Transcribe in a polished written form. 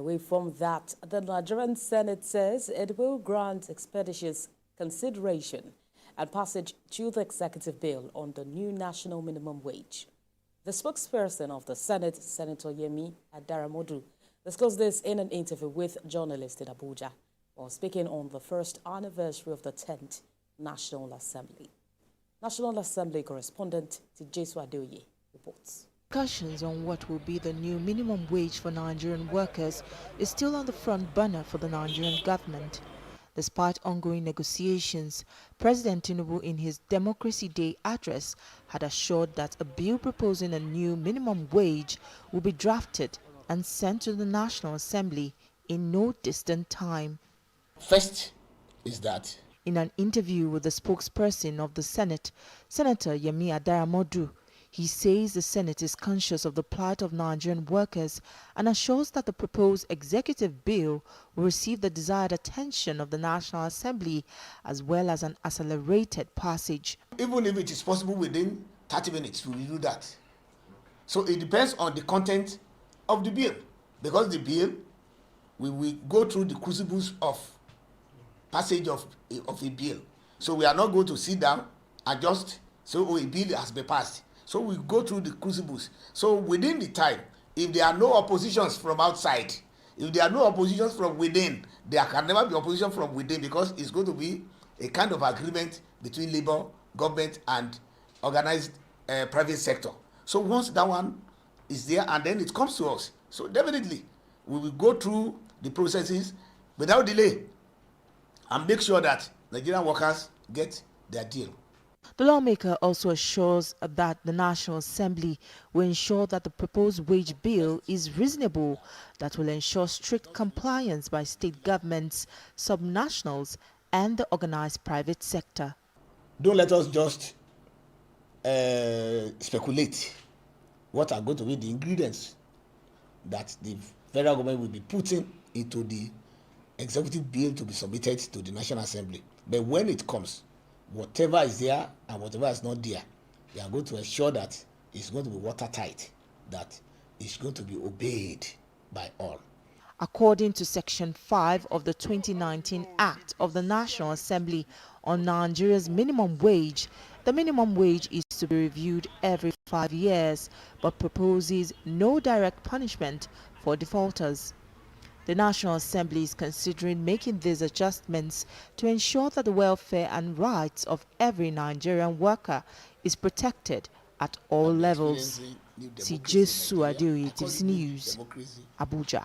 Away from that, the Nigerian Senate says it will grant expeditious consideration and passage to the executive bill on the new national minimum wage. The spokesperson of the Senate, Senator Yemi Adaramodu, discussed this in an interview with journalists in Abuja while speaking on the first anniversary of the 10th National Assembly. National Assembly correspondent Tijesu Adeoye reports. Discussions on what will be the new minimum wage for Nigerian workers is still on the front burner for the Nigerian government. Despite ongoing negotiations, President Tinubu in his Democracy Day address had assured that a bill proposing a new minimum wage will be drafted and sent to the National Assembly in no distant time. First is that in an interview with the spokesperson of the Senate, Senator Yemi Adaramodu, he says the Senate is conscious of the plight of Nigerian workers and assures that the proposed executive bill will receive the desired attention of the National Assembly as well as an accelerated passage. Even if it is possible within 30 minutes, we will do that. So it depends on the content of the bill, because the bill we will go through the crucibles of passage of a bill. So we are not going to sit down and just say, oh, a bill has been passed. So we go through the crucibles. So within the time, if there are no oppositions from outside, if there are no oppositions from within, there can never be opposition from within, because it's going to be a kind of agreement between labor, government, and organized private sector. So once that one is there, and then it comes to us. So definitely, we will go through the processes without delay and make sure that Nigerian workers get their deal. The lawmaker also assures that the National Assembly will ensure that the proposed wage bill is reasonable, that will ensure strict compliance by state governments, subnationals, and the organized private sector. Don't let us just speculate what are going to be the ingredients that the federal government will be putting into the executive bill to be submitted to the National Assembly. But when it comes, whatever is there and whatever is not there, we are going to ensure that it's going to be watertight, that it's going to be obeyed by all. According to Section 5 of the 2019 Act of the National Assembly on Nigeria's minimum wage, the minimum wage is to be reviewed every 5 years, but proposes no direct punishment for defaulters. The National Assembly is considering making these adjustments to ensure that the welfare and rights of every Nigerian worker is protected at all levels. TVC News, Abuja.